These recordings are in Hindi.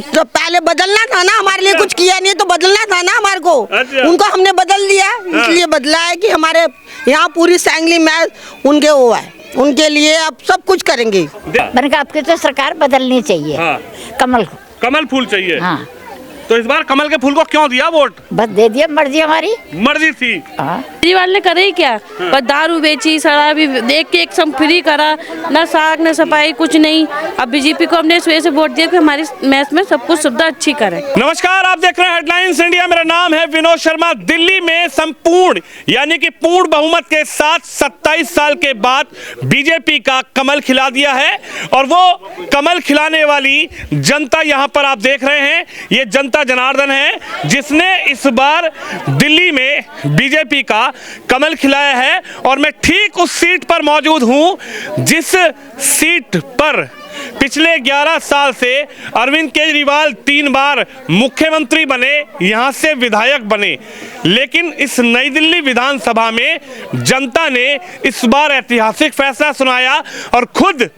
तो पहले बदलना था ना, हमारे लिए कुछ किया नहीं तो बदलना था ना हमारे को। उनको हमने बदल दिया, इसलिए बदला है कि हमारे यहाँ पूरी सांगली में उनके वो है, उनके लिए अब सब कुछ करेंगे। मैंने कहा आपकी तो सरकार बदलनी चाहिए। हाँ। कमल फूल चाहिए। हाँ। तो इस बार कमल के फूल को क्यों दिया वोट? बस दे दिया, मर्जी हमारी मर्जी थी। केजरीवाल ने करे ही क्या? बस दारू बेची, शराबी देख के एक सब फ्री करा, ना साग ना सफाई कुछ नहीं। अब बीजेपी को हमने इस वजह से वोट दिया कि हमारी मैच में सब कुछ सुविधा अच्छी करे। नमस्कार, आप देख रहे हैं हेडलाइंस इंडिया। मेरा नाम है विनोद शर्मा। दिल्ली में संपूर्ण यानी कि पूर्ण बहुमत के साथ 27 साल के बाद बीजेपी का कमल खिला दिया है और वो कमल खिलाने वाली जनता यहां पर आप देख रहे हैं, ये जनता जनार्दन है जिसने इस बार दिल्ली में बीजेपी का कमल खिलाया है। और मैं ठीक उस सीट पर मौजूद हूं जिस सीट पर पिछले 11 साल से अरविंद केजरीवाल 3 बार मुख्यमंत्री बने, यहां से विधायक बने। लेकिन इस नई दिल्ली विधानसभा में जनता ने इस बार ऐतिहासिक फैसला सुनाया और खुद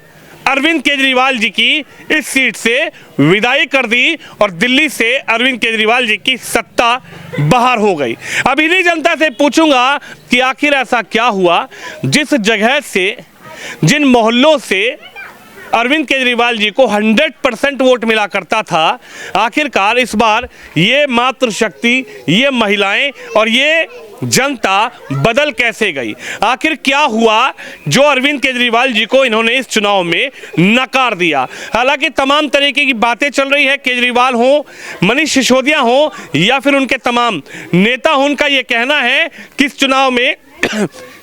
अरविंद केजरीवाल जी की इस सीट से विदाई कर दी और दिल्ली से अरविंद केजरीवाल जी की सत्ता बाहर हो गई। अब इन्हीं जनता से पूछूंगा कि आखिर ऐसा क्या हुआ जिस जगह से, जिन मोहल्लों से अरविंद केजरीवाल जी को 100% वोट मिला करता था, आखिरकार इस बार ये मातृशक्ति, ये महिलाएं और ये जनता बदल कैसे गई? आखिर क्या हुआ जो अरविंद केजरीवाल जी को इन्होंने इस चुनाव में नकार दिया? हालांकि तमाम तरीके की बातें चल रही है, केजरीवाल हो, मनीष सिसोदिया हो या फिर उनके तमाम नेता हो, उनका ये कहना है कि इस चुनाव में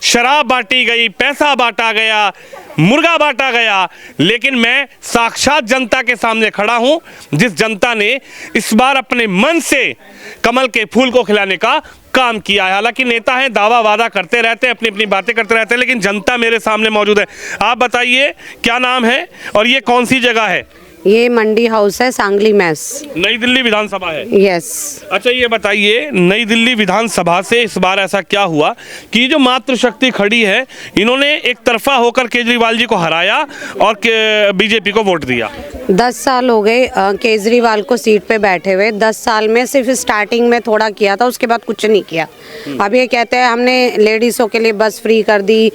शराब बांटी गई, पैसा बांटा गया, मुर्गा बांटा गया। लेकिन मैं साक्षात जनता के सामने खड़ा हूं जिस जनता ने इस बार अपने मन से कमल के फूल को खिलाने का काम किया है। हालांकि नेता हैं, दावा वादा करते रहते हैं, अपनी अपनी बातें करते रहते हैं, लेकिन जनता मेरे सामने मौजूद है। आप बताइए क्या नाम है और ये कौन सी जगह है? ये मंडी हाउस है, सांगली मैस, नई दिल्ली विधानसभा है। यस। अच्छा, ये बताइए नई दिल्ली विधानसभा से इस बार ऐसा क्या हुआ कि जो मातृशक्ति खड़ी है, इन्होंने एक तरफा होकर केजरीवाल जी को हराया और बीजेपी को वोट दिया? 10 साल हो गए केजरीवाल को सीट पे बैठे हुए। 10 साल में सिर्फ स्टार्टिंग में थोड़ा किया था, उसके बाद कुछ नहीं किया। अब ये कहते हैं हमने लेडीज़ों के लिए बस फ्री कर दी,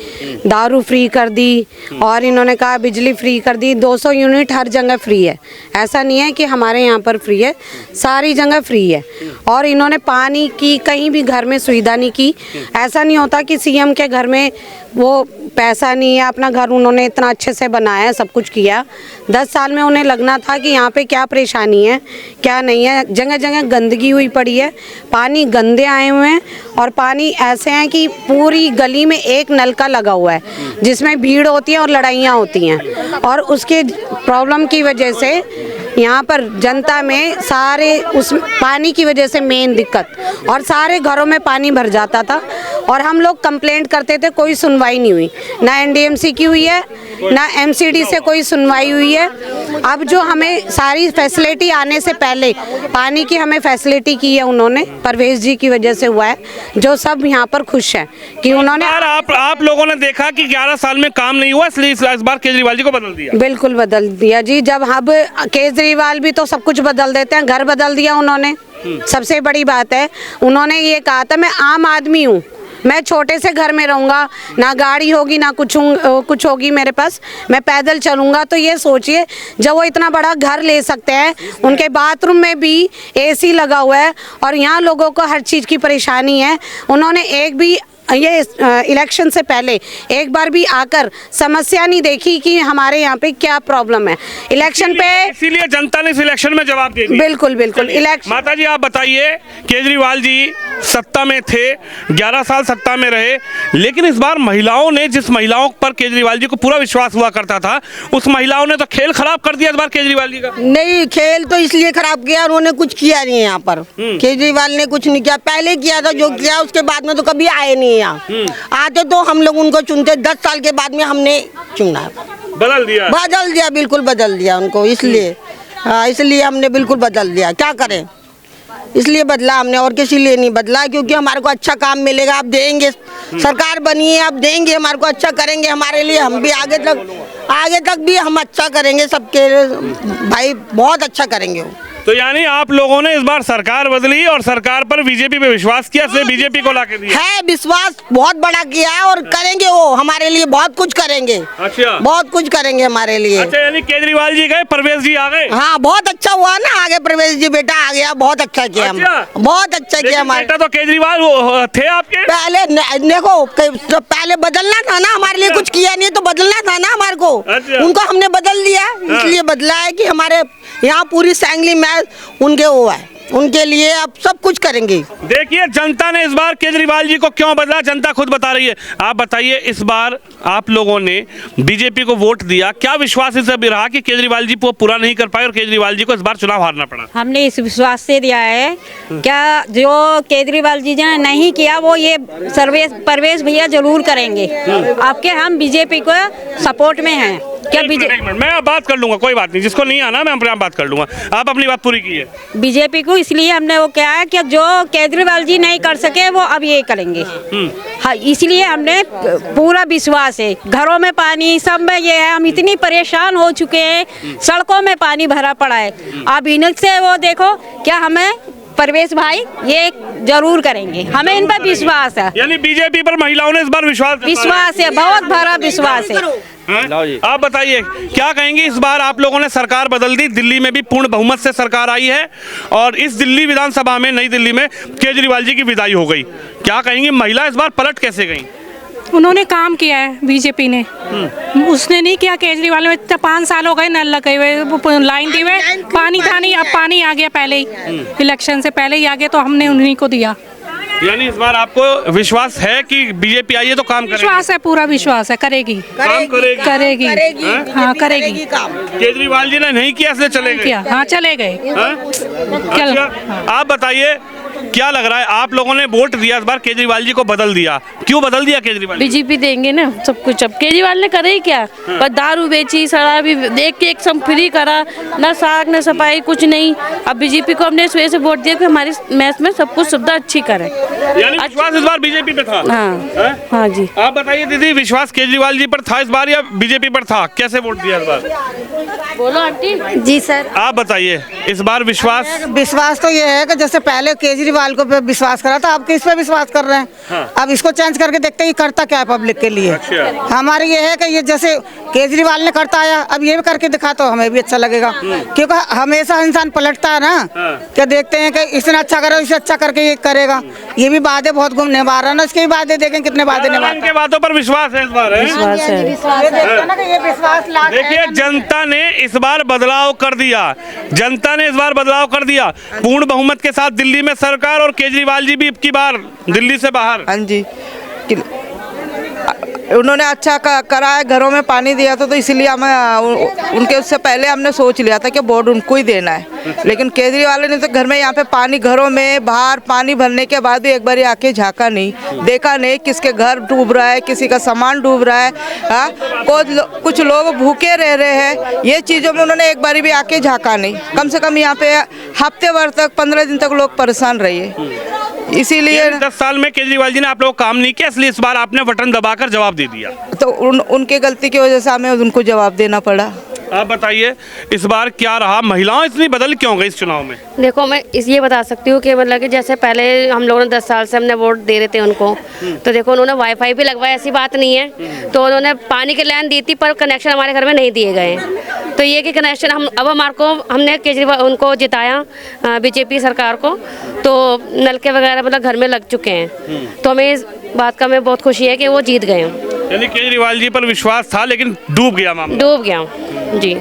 दारू फ्री कर दी और इन्होंने कहा बिजली फ्री कर दी। 200 यूनिट हर जगह फ्री है, ऐसा नहीं है कि हमारे यहाँ पर फ्री है, सारी जगह फ्री है। और इन्होंने पानी की कहीं भी घर में सुविधा नहीं की। ऐसा नहीं होता कि सीएम के घर में वो पैसा नहीं है, अपना घर उन्होंने इतना अच्छे से बनाया, सब कुछ किया। 10 साल में उन्हें लगना था कि यहाँ पे क्या परेशानी है क्या नहीं है। जगह जगह गंदगी हुई पड़ी है, पानी गंदे आए हुए हैं और पानी ऐसे हैं कि पूरी गली में एक नलका लगा हुआ है जिसमें भीड़ होती है और लड़ाइयाँ होती हैं। और उसके प्रॉब्लम की वजह से यहाँ पर जनता में सारे उस पानी की वजह से मेन दिक्कत, और सारे घरों में पानी भर जाता था और हम लोग कंप्लेंट करते थे, कोई सुनवाई नहीं हुई। ना एनडीएमसी की हुई है, ना एमसीडी से कोई सुनवाई हुई है। अब जो हमें सारी फैसिलिटी आने से पहले पानी की हमें फैसिलिटी की है उन्होंने, परवेश जी की वजह से हुआ है, जो सब यहाँ पर खुश हैं कि उन्होंने। आप लोगों ने देखा कि 11 साल में काम नहीं हुआ, इसलिए इस बार केजरीवाल जी को बदल दिया? बिल्कुल बदल दिया जी। जब अब केजरीवाल भी तो सब कुछ बदल देते हैं, घर बदल दिया उन्होंने। सबसे बड़ी बात है, उन्होंने ये कहा था मैं आम आदमी हूँ, मैं छोटे से घर में रहूँगा, ना गाड़ी होगी ना कुछ होगी मेरे पास, मैं पैदल चलूँगा। तो ये सोचिए, जब वो इतना बड़ा घर ले सकते हैं, उनके बाथरूम में भी एसी लगा हुआ है और यहाँ लोगों को हर चीज़ की परेशानी है। उन्होंने एक भी ये इलेक्शन से पहले एक बार भी आकर समस्या नहीं देखी कि हमारे यहाँ पे क्या प्रॉब्लम है इलेक्शन पे। इसीलिए जनता ने इस इलेक्शन में जवाब दे दिया। बिल्कुल बिल्कुल। इलेक्शन माता जी आप बताइए, केजरीवाल जी सत्ता में थे, 11 साल सत्ता में रहे, लेकिन इस बार महिलाओं ने, जिस महिलाओं पर केजरीवाल जी को पूरा विश्वास हुआ करता था, उस महिलाओं ने तो खेल खराब कर दिया इस बार केजरीवाल जी का। नहीं, खेल तो इसलिए खराब किया, उन्होंने कुछ किया नहीं यहाँ पर। केजरीवाल ने कुछ नहीं किया, पहले किया था जो किया, उसके बाद में तो कभी आए नहीं यहाँ। आते तो हम लोग उनको चुनते, 10 साल के बाद में हमने चुना, बदल दिया, बिल्कुल बदल दिया उनको। इसलिए हमने बिल्कुल बदल दिया। क्या करें, इसलिए बदला हमने, और किसी लिए नहीं बदला, क्योंकि हमारे को अच्छा काम मिलेगा। आप देंगे, सरकार बनी है, आप देंगे, हमारे को अच्छा करेंगे हमारे लिए, हम भी आगे तक भी हम अच्छा करेंगे, सबके भाई बहुत अच्छा करेंगे वो। तो यानी आप लोगों ने इस बार सरकार बदली और सरकार पर बीजेपी पे विश्वास किया, इसलिए बीजेपी को लाके दिया है। विश्वास बहुत बड़ा किया है और करेंगे, वो हमारे लिए बहुत कुछ करेंगे। अच्छा, बहुत कुछ करेंगे हमारे लिए। अच्छा, यानी केजरीवाल जी गए, परवेश जी आ गए। हाँ, बहुत अच्छा हुआ ना, आगे प्रवेश जी बेटा आ गया, बहुत अच्छा किया। अच्छा। बहुत अच्छा किया हमारे। बेटा तो केजरीवाल थे आपके पहले देखो, तो पहले बदलना था ना, हमारे लिए कुछ किया नहीं तो बदलना था ना हमारे को। अच्छा। उनको हमने बदल दिया, इसलिए बदला है कि हमारे यहाँ पूरी सैंगली में उनके वो है, उनके लिए अब सब कुछ करेंगे। देखिए जनता ने इस बार केजरीवाल जी को क्यों बदला, जनता खुद बता रही है। आप बताइए, इस बार आप लोगों ने बीजेपी को वोट दिया, क्या विश्वास इससे भी रहा कि केजरीवाल जी को पूरा नहीं कर पाए और केजरीवाल जी को इस बार चुनाव हारना पड़ा? हमने इस विश्वास से दिया है, क्या जो केजरीवाल जी ने नहीं किया वो ये परवेश भैया जरूर करेंगे। आपके हम बीजेपी को सपोर्ट में हैं। क्या एक मिनट, मैं अब बात कर लूंगा, कोई बात नहीं, जिसको नहीं आना मैं अपने आप बात कर लूंगा। आप अपनी बात पूरी कीजिए। बीजेपी को इसलिए हमने वो क्या है कि जो केजरीवाल जी नहीं कर सके वो अब ये करेंगे। हाँ, इसलिए हमने पूरा विश्वास है। घरों में पानी, सब में ये है, हम इतनी परेशान हो चुके हैं, सड़कों में पानी भरा पड़ा है। अब इनसे वो देखो, क्या हमें परवेश भाई ये जरूर करेंगे, हमें इन पर विश्वास है। यानी बीजेपी पर महिलाओं ने इस बार विश्वास है, बहुत बड़ा विश्वास है। आप बताइए क्या कहेंगे, इस बार आप लोगों ने सरकार बदल दी, दिल्ली में भी पूर्ण बहुमत से सरकार आई है और इस दिल्ली विधानसभा में, नई दिल्ली में केजरीवाल जी की विदाई हो गई, क्या कहेंगे महिला इस बार पलट कैसे गई? उन्होंने काम किया है बीजेपी ने, उसने नहीं किया। केजरीवाल में 5 साल हो गए नल लगे हुए, लाइन दी हुए, पानी था नहीं, अब पानी आ गया पहले ही, इलेक्शन से पहले ही आ गया, तो हमने उन्हीं को दिया। यानी इस बार आपको विश्वास है कि बीजेपी आई है तो काम करेगी? विश्वास है, पूरा विश्वास है, करेगी काम करेगी। हाँ, करेगी। केजरीवाल जी ने नहीं किया इसलिए चले गए? हाँ, चले गए। अच्छा, आप बताइए क्या लग रहा है, आप लोगों ने वोट दिया इस बार, केजरीवाल जी को बदल दिया, क्यों बदल दिया केजरीवाल? बीजेपी देंगे ना सब कुछ। अब केजरीवाल ने करे ही क्या, बस दारू बेची, शराब एक सब फ्री करा, ना साग ना सफाई, कुछ नहीं। अब बीजेपी को हमने इस वजह से वोट दिया कि हमारी मैच में सब कुछ सुविधा अच्छी करे। यानी विश्वास इस बार बीजेपी पे था? हाँ, हाँ जी। आप बताइए दीदी, विश्वास केजरीवाल जी पर था इस बार या बीजेपी पर था, कैसे वोट दिया इस बार? बोलो आंटी जी सर। आप बताइए इस बार विश्वास तो ये है कि जैसे पहले केजरीवाल को पे विश्वास करा था, अब किस पे विश्वास कर रहे हैं? हाँ। अब इसको चेंज करके देखते हैं करता क्या है पब्लिक के लिए। अच्छा। हमारी ये है कि ये जैसे केजरीवाल ने करता आया, अब ये भी करके दिखा तो हमें भी अच्छा लगेगा, क्योंकि हमेशा इंसान पलटता है ना। क्या देखते हैं कि इसने अच्छा करा, इससे अच्छा करके ये करेगा। ये भी वादे बहुत निभा रहा है ना, इसके वादे देखें कितने वादे निभाते हैं। बातों पर विश्वास है इस बार? देखिए जनता ने इस बार बदलाव कर दिया, जनता ने इस बार बदलाव कर दिया, पूर्ण बहुमत के साथ दिल्ली में सरकार और केजरीवाल जी भी अब की बार दिल्ली से बाहर। हाँ जी, उन्होंने अच्छा करा है, घरों में पानी दिया था, तो इसलिए हमें उनके उससे पहले हमने सोच लिया था कि वोट उनको ही देना है। लेकिन केजरीवाल ने तो घर में, यहाँ पे पानी, घरों में बाहर पानी भरने के बाद भी एक बार आके झांका नहीं, देखा नहीं किसके घर डूब रहा है, किसी का सामान डूब रहा है। हाँ, कुछ लोग भूखे रह रहे हैं, ये चीज़ों में उन्होंने एक बार भी आके झांका नहीं। कम से कम यहाँ पे हफ्ते भर तक, 15 दिन तक लोग परेशान रहे। इसीलिए 10 साल में केजरीवाल जी ने आप लोग काम नहीं किया, इसलिए इस बार आपने बटन दबाकर जवाब दे दिया। तो उनके गलती की वजह से हमें उनको जवाब देना पड़ा। आप बताइए इस बार क्या रहा, महिलाएं इतनी बदल क्यों गई इस चुनाव में? देखो, मैं ये बता सकती हूँ कि मतलब कि जैसे पहले हम लोगों ने 10 साल से हमने वोट दे रहे थे उनको, तो देखो उन्होंने वाईफाई भी लगवाया, ऐसी बात नहीं है। तो उन्होंने पानी की लाइन दी थी, पर कनेक्शन हमारे घर में नहीं दिए गए। तो ये कि कनेक्शन हमने केजरीवाल उनको जिताया, बीजेपी सरकार को, तो नलके वगैरह मतलब घर में लग चुके हैं। तो हमें इस बात का बहुत खुशी है कि वो जीत गए। यानी केजरीवाल जी पर विश्वास था लेकिन डूब गया मामला? डूब गया जी।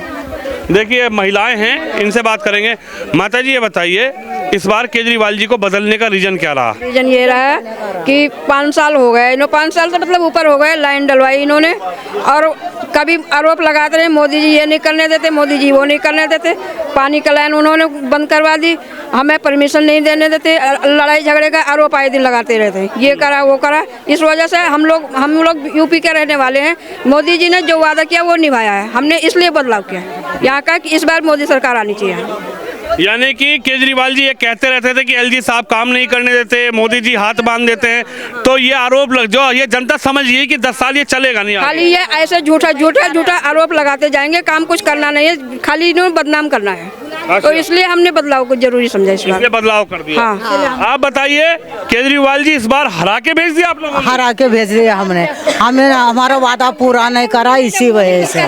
देखिए महिलाएं हैं, इनसे बात करेंगे। माता जी ये बताइए इस बार केजरीवाल जी को बदलने का रीजन क्या रहा? रीजन ये रहा कि 5 साल हो गए, 5 साल से मतलब ऊपर हो गए, लाइन डलवाई इन्होंने, और कभी आरोप लगाते रहे मोदी जी ये नहीं करने देते, मोदी जी वो नहीं करने देते। पानी का लाइन उन्होंने बंद करवा दी, हमें परमिशन नहीं देने देते, लड़ाई झगड़े का आरोप आए दिन लगाते रहते, ये करा वो करा। इस वजह से हम लोग यूपी के रहने वाले हैं, मोदी जी ने जो वादा किया वो निभाया है, हमने इसलिए बदलाव किया यहाँ का कि इस बार मोदी सरकार आनी चाहिए। यानी कि केजरीवाल जी ये कहते रहते थे कि एलजी साहब काम नहीं करने देते, मोदी जी हाथ बांध देते हैं, तो ये आरोप जो ये जनता समझ गई कि 10 साल ये चलेगा नहीं, खाली ये ऐसे झूठा आरोप लगाते जाएंगे, काम कुछ करना नहीं है, खाली इन्होंने बदनाम करना है। तो इसलिए हमने बदलाव को जरूरी समझा इस बार। इसलिए बदलाव कर दिया। हाँ। आप बताइए, केजरीवाल जी इस बार हरा के भेज दिया आप लोगों ने? हरा के भेज दिया हमने। हमें हमारा वादा पूरा नहीं करा, इसी वजह से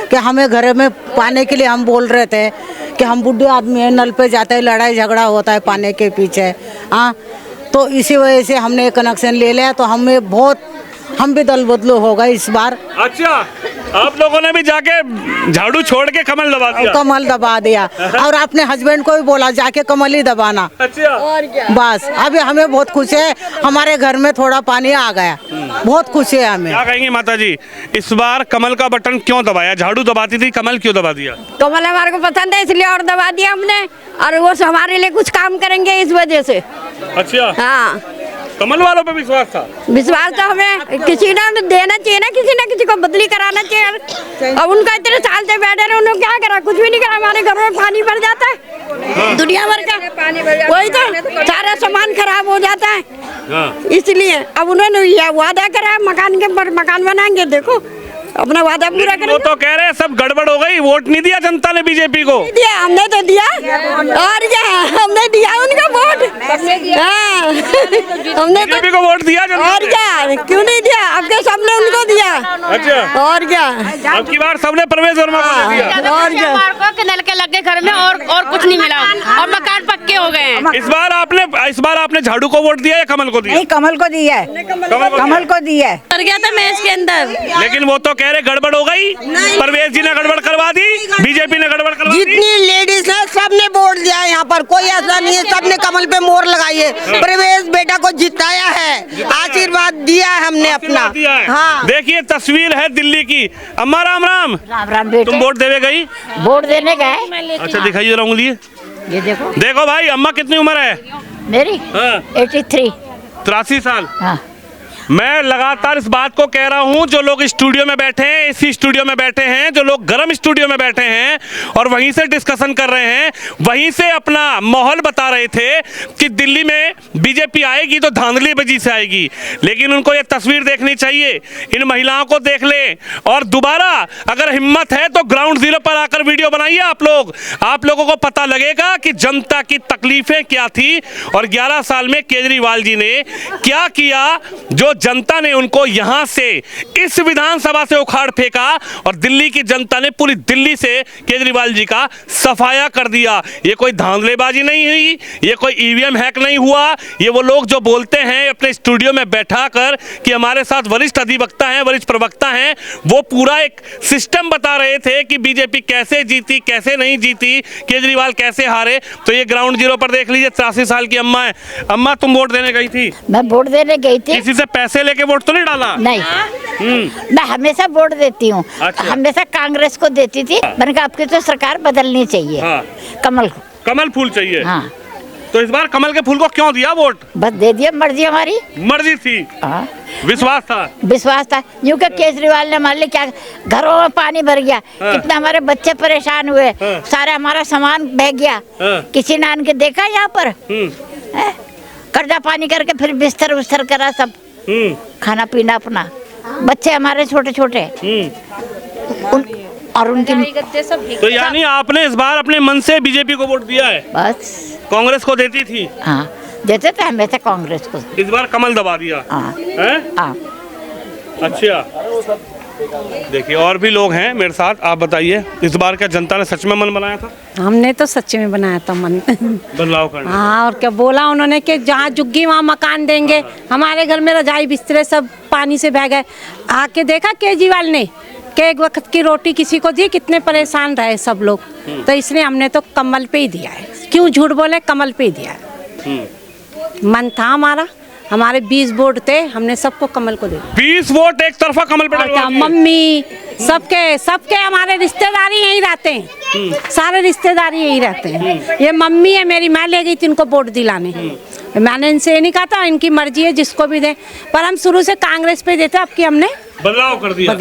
कि हमें घर में पाने के लिए हम बोल रहे थे कि हम बुढ़े आदमी हैं, नल पे जाते हैं, लड़ाई झगड़ा होता है पाने के पीछे। हाँ, तो इसी वजह से हमने कनेक्शन ले लिया। तो हमें बहुत, हम भी दल बदलू होगा इस बार। अच्छा, आप लोगों ने भी जाके झाड़ू छोड़ के कमल दबा दिया? कमल दबा दिया और अपने हस्बैंड को भी बोला जाके कमल ही दबाना। अच्छा, और क्या? बस अभी हमें बहुत खुशी है, हमारे घर में थोड़ा पानी आ गया, बहुत खुशी है हमें। क्या कहेंगी माता जी, इस बार कमल का बटन क्यों दबाया? झाड़ू दबाती थी, कमल क्यों दबा दिया? कमल हमारे को पसंद है इसलिए और दबा दिया हमने, और वो हमारे लिए कुछ काम करेंगे इस वजह से। अच्छा, हाँ, कमल वालों पे विश्वास था? विश्वास तो हमें किसी ने देना चाहिए ना, किसी न किसी को बदली कराना चाहिए। अब उनका इतने साल से बैठे रहे, उन्होंने क्या करा? कुछ भी नहीं करा। हमारे घर में पानी भर जाता है, दुनिया भर का पानी भर जाता है, वही तो सारा सामान खराब हो जाता है। इसलिए अब उन्होंने यह वादा करा मकान के ऊपर मकान बनाएंगे, देखो अपना वादा पूरा करेंगे। वो तो कह रहे हैं सब गड़बड़ हो गई, वोट नहीं दिया जनता ने बीजेपी को। दिया, हमने तो दिया, और क्या हमने दिया उनका वोट। हाँ, हमने बीजेपी को वोट दिया जनता और ने। क्या, क्यों नहीं दिया? अब के सबने उनको दिया। अच्छा, और क्या, अब की बार सबने परवेज वर्मा को दिया। और क्या, के नल के लग गए घर में और कुछ नहीं मिला, और मकान पक्के हो गए हैं। इस बार आपने झाड़ू को वोट दिया या कमल को दिया? नहीं, कमल को दिया है, कमल को दिया है। कर गया था मैच के अंदर, लेकिन वो तो कह रहे गड़बड़ हो गई, परवेज जी ने गड़बड़ करवा दी, बीजेपी ने गड़बड़ करवा दी। जितनी लेडीज है सबने वोट दिया है यहाँ पर, कोई ऐसा नहीं है, सबने कमल पे मोहर लगाई है। परवेज बेटा को जिताया है, आशीर्वाद दिया है हमने अपना। दिया है। हाँ, देखिए तस्वीर है दिल्ली की। अम्मा राम राम। राम राम बेटे। तुम वोट देने गई? वोट देने गए। अच्छा, दिखाइए जरा उंगली। ये देखो। देखो भाई, अम्मा कितनी उम्र है? मेरी हाँ। 83। 83 साल। हाँ। मैं लगातार इस बात को कह रहा हूं, जो लोग स्टूडियो में बैठे हैं, इसी स्टूडियो में बैठे हैं, जो लोग गर्म स्टूडियो में बैठे हैं और वहीं से डिस्कशन कर रहे हैं, वहीं से अपना माहौल बता रहे थे कि दिल्ली में बीजेपी आएगी तो धांधलीबाजी से आएगी। लेकिन उनको ये तस्वीर देखनी चाहिए, इन महिलाओं को देख लें और दोबारा अगर हिम्मत है तो ग्राउंड जीरो पर आकर वीडियो बनाइए आप लोगों को पता लगेगा कि जनता की तकलीफें क्या थी और 11 साल में केजरीवाल जी ने क्या किया, जो जनता ने उनको यहां से इस विधानसभा से उखाड़ फेंका और दिल्ली की जनता ने पूरी दिल्ली से केजरीवाल जी का सफाया कर दिया। ये कोई धांधलेबाजी नहीं हुई, ये कोई ईवीएम हैक नहीं हुआ। ये वो लोग जो बोलते हैं अपने स्टूडियो में बैठा कर कि हमारे साथ वरिष्ठ अधिवक्ता हैं, वरिष्ठ प्रवक्ता हैं, वो पूरा एक सिस्टम बता रहे थे कि बीजेपी कैसे जीती, कैसे नहीं जीती, केजरीवाल कैसे हारे। तो ये ग्राउंड जीरो पर देख लीजिए, 83 साल की अम्मा है। अम्मा, तुम वोट देने गई थी? मैं वोट देने गई थी। किसी से पैसे लेके वोट तो नहीं डाला? नहीं, मैं हमेशा वोट देती हूँ। अच्छा। हमेशा कांग्रेस को देती थी। मैंने कहा आपकी तो सरकार बदलनी चाहिए। हाँ। कमल को। कमल फूल चाहिए। हाँ। तो इस बार कमल के फूल को क्यों दिया वोट? बस दे दिया, मर्जी हमारी। मर्जी थी। हाँ। विश्वास था। विश्वास था, यूँ कि केजरीवाल ने मान ली क्या घरों में पानी भर गया। हाँ। कितने हमारे बच्चे परेशान हुए। हाँ। सारा हमारा सामान बह गया। हाँ। किसी ने आन के देखा यहाँ पर? कर्जा पानी करके फिर बिस्तर उस्तर करा, सब खाना पीना अपना। बच्चे हमारे छोटे छोटे और उनकी। तो यानी आपने इस बार अपने मन से बीजेपी को वोट दिया है? बस। कांग्रेस को देती थी? हाँ, देते थे हमेशा कांग्रेस को। इस बार कमल दबा दिया? हाँ। हाँ। अच्छा, देखिए और भी लोग हैं मेरे साथ। आप बताइए, इस बार क्या जनता ने सच में मन बनाया था? हमने तो सच में बनाया था मन। बदलाव करना। हाँ, और क्या बोला उन्होंने कि जहाँ जुग्गी वहाँ मकान देंगे। हमारे घर में रजाई बिस्तरे सब पानी से बह गए। आके देखा केजरीवाल ने कि एक वक्त की रोटी किसी को दी, कितने परेशान रहे सब लोग। तो इसलिए हमने तो कमल पे ही दिया है। क्यों झूठ बोले, कमल पे ही दिया है। मन था हमारे 20 वोट थे, हमने सबको कमल को दे दिया। 20 वोट एक तरफा कमल पे डलवा दिए। मम्मी सबके हमारे रिश्तेदारी यही रहते हैं। सारे रिश्तेदारी यही रहते हैं। ये मम्मी है मेरी, मैं ले गई थी इनको वोट दिलाने। मैंने इनसे ये नहीं कहा था, इनकी मर्जी है जिसको भी दे, पर हम शुरू से कांग्रेस पे देते। अब की हमने बदलाव कर दिया।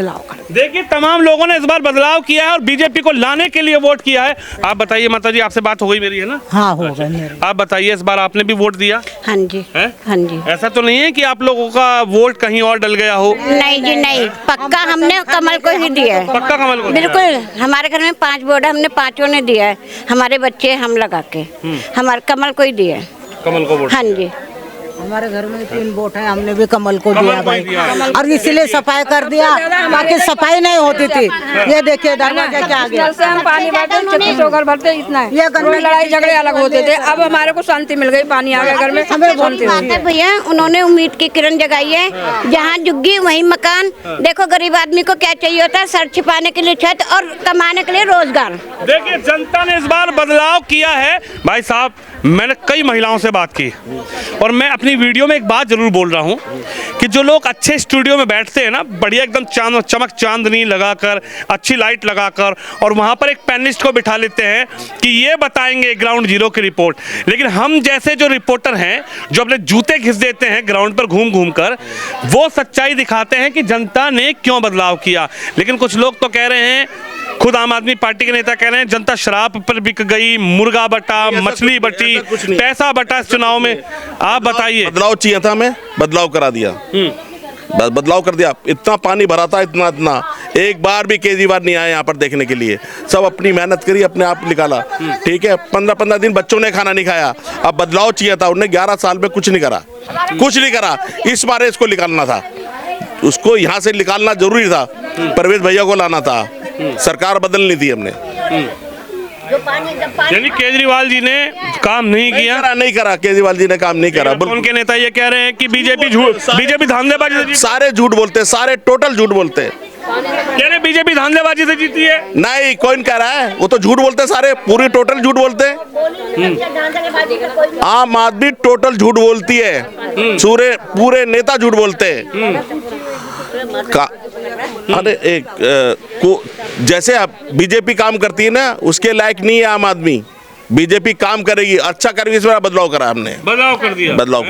देखिए तमाम लोगों ने इस बार बदलाव किया है और बीजेपी को लाने के लिए वोट किया है। आप बताइए माता जी, आपसे बात हो गई मेरी, है ना? हाँ हो गई मेरी। आप बताइए, इस बार आपने भी वोट दिया हाँ जी है? हाँ जी। ऐसा तो नहीं है कि आप लोगों का वोट कहीं और डल गया हो? नहीं जी नहीं, पक्का हमने कमल को ही दिया है। पक्का कमल को? बिल्कुल, हमारे घर में 5 वोट, हमने 5 ने दिया है, हमारे बच्चे हम लगा के हमारे कमल को ही दिया है। कमल को वोट? हाँ जी, हमारे घर में 3 वोट है, हमने भी कमल को दिया भाई, और इसलिए सफाई कर दिया, बाकी सफाई नहीं होती थी। ये देखिए दरवाजा क्या आ गया, नल से हम पानी भरते 36 होकर भरते, इतना है। ये रोज लड़ाई झगड़े अलग होते थे, अब हमारे को शांति मिल गई, पानी आ गया घर में, हमें शांति हो गई। भैया उन्होंने उम्मीद की किरण जगाई है, जहाँ झुग्गी वहीं मकान। देखो गरीब आदमी को क्या चाहिए होता है, सर छिपाने के लिए छत और कमाने के लिए रोजगार। देखिए जनता ने इस बार बदलाव किया है। भाई साहब, मैंने कई महिलाओं से बात की और मैं अपनी वीडियो में एक बात जरूर बोल रहा हूँ कि जो लोग अच्छे स्टूडियो में बैठते हैं ना, बढ़िया एकदम चमक चांदनी लगाकर, अच्छी लाइट लगाकर, और वहाँ पर एक पैनलिस्ट को बिठा लेते हैं कि ये बताएंगे ग्राउंड जीरो की रिपोर्ट, लेकिन हम जैसे जो रिपोर्टर हैं जो अपने जूते घिस देते हैं ग्राउंड पर घूम घूम कर, वो सच्चाई दिखाते हैं कि जनता ने क्यों बदलाव किया। लेकिन कुछ लोग तो कह रहे हैं, खुद आम आदमी पार्टी के नेता कह रहे हैं जनता शराब पर बिक गई, मुर्गा बटा, मछली बटी, पैसा बटा इस चुनाव में। आप बताइए। बदलाव चाहिए था, हमें बदलाव करा दिया, बदलाव कर दिया। इतना पानी भरा था, इतना एक बार भी केजरीवाल नहीं आया यहाँ पर देखने के लिए। सब अपनी मेहनत करी, अपने आप निकाला, ठीक है। 15-15 दिन बच्चों ने खाना नहीं खाया। अब बदलाव चाहिए था, उन्हें 11 साल में कुछ नहीं करा। इस बार इसको निकालना था, उसको यहाँ से निकालना जरूरी था, परवेज भैया को लाना था, सरकार बदलनी थी हमने। यानी केजरीवाल जी ने काम नहीं किया, नहीं करा केजरीवाल जी ने काम नहीं करा। उनके नेता ये कह रहे हैं कि बीजेपी धांधलेबाजी, सारे झूठ बोलते, सारे टोटल झूठ बोलते। कह रहे बीजेपी धांधलेबाजी से जीती है। नहीं, कौन कह रहा है, वो तो झूठ बोलते, सारे पूरी टोटल झूठ बोलते। आम आदमी टोटल झूठ बोलती है, पूरे नेता झूठ बोलते अरे जैसे आप बीजेपी काम करती है ना, उसके लायक नहीं है आम आदमी। बीजेपी काम करेगी, अच्छा करेगी, इस बार बदलाव करा हमने, बदलाव कर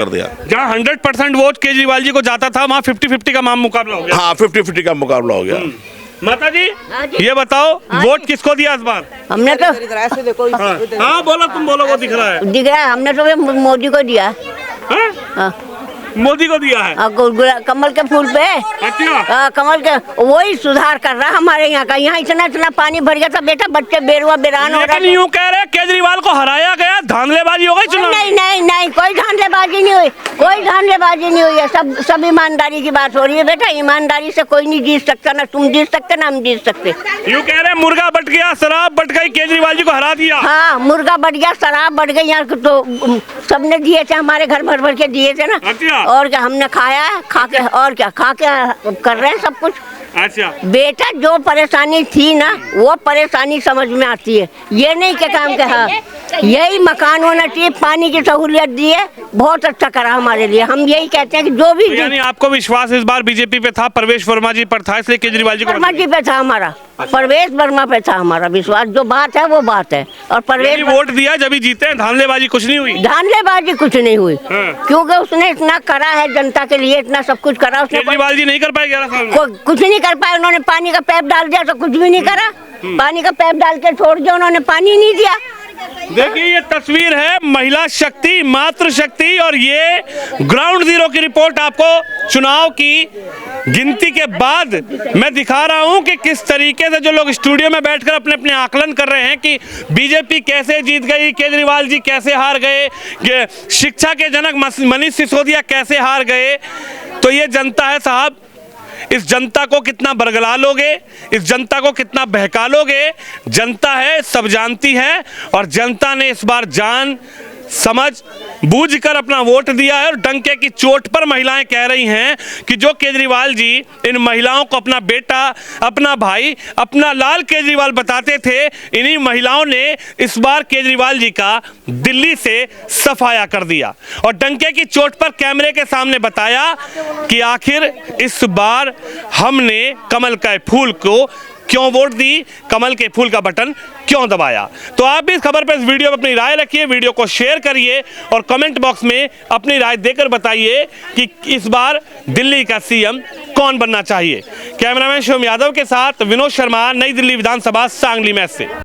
दिया। जहाँ 100% वोट केजरीवाल जी को जाता था, वहाँ 50-50 का मुकाबला हो गया। हाँ, 50-50 का मुकाबला हो गया। माता जी ये बताओ, वोट किसको दिया इस बार? हमने तो हाँ बोलो, तुम बोलो, वो दिख रहा है। हमने तो मोदी को दिया। मोदी को दिया है, कमल के फूल पे। अच्छा। कमल के वही सुधार कर रहा हमारे यहाँ का। यहाँ इतना पानी भर गया था बेटा, बच्चे बेरुआ बेरान हो रहे। यूँ कह रहे केजरीवाल को हराया गया, धांधलेबाजी हो गई चुनाव? नहीं, कोई धांधलेबाजी नहीं हुई है। सब ईमानदारी की बात हो रही है बेटा। ईमानदारी से कोई नहीं जीत सकता, ना तुम जीत सकते ना हम जीत सकते। यूँ कह रहे मुर्गा बट गया, शराब बट गई, केजरीवाल जी को हरा दिया। हाँ, मुर्गा बट गया, शराब बट गई। यहाँ तो सबने दिए थे, हमारे घर भर के दिए थे ना। अच्छा। और क्या हमने खाया, खा के कर रहे हैं सब कुछ। अच्छा बेटा, जो परेशानी थी ना, वो परेशानी समझ में आती है। ये नहीं के काम के। हाँ, यही मकान होना चाहिए, पानी की सहूलियत दी है, बहुत अच्छा करा हमारे लिए। हम यही कहते हैं कि जो भी। यानी आपको विश्वास इस बार बीजेपी पे था, परवेश वर्मा जी पर था, इसलिए केजरीवाल जी पे था हमारा। परवेश वर्मा पे था हमारा विश्वास। जो बात है वो बात है। और परवेश वोट दिया जब ही जीते, धांधलेबाजी कुछ नहीं हुई। धांधलेबाजी कुछ नहीं हुई, क्योंकि उसने इतना करा है जनता के लिए, इतना सब कुछ करा उसने। केजरीवाल जी नहीं कर पाए 11 साल में, कुछ नहीं कर पाए। उन्होंने पानी का पाइप डाल दिया तो कुछ भी नहीं करा। पानी का पाइप डाल के छोड़ दिया, उन्होंने पानी नहीं दिया। देखिए ये तस्वीर है महिला शक्ति, मातृशक्ति, और ये ग्राउंड जीरो की रिपोर्ट आपको चुनाव की गिनती के बाद मैं दिखा रहा हूं कि किस तरीके से जो लोग स्टूडियो में बैठकर अपने अपने आकलन कर रहे हैं कि बीजेपी कैसे जीत गई, केजरीवाल जी कैसे हार गए, शिक्षा के जनक मनीष सिसोदिया कैसे हार गए। तो ये जनता है साहब, इस जनता को कितना बरगला लोगे, इस जनता को कितना बहका लोगे, जनता है, सब जानती है। और जनता ने इस बार जान समझ बूझ कर अपना वोट दिया है। और डंके की चोट पर महिलाएं कह रही हैं कि जो केजरीवाल जी इन महिलाओं को अपना बेटा, अपना भाई, अपना लाल केजरीवाल बताते थे, इन्हीं महिलाओं ने इस बार केजरीवाल जी का दिल्ली से सफाया कर दिया और डंके की चोट पर कैमरे के सामने बताया कि आखिर इस बार हमने कमल के फूल को क्यों वोट दी, कमल के फूल का बटन क्यों दबाया। तो आप भी इस खबर पर, इस वीडियो पर अपनी राय रखिए, वीडियो को शेयर करिए और कमेंट बॉक्स में अपनी राय देकर बताइए कि इस बार दिल्ली का सीएम कौन बनना चाहिए। कैमरामैन शिवम यादव के साथ विनोद शर्मा, नई दिल्ली विधानसभा सांगली मैच से।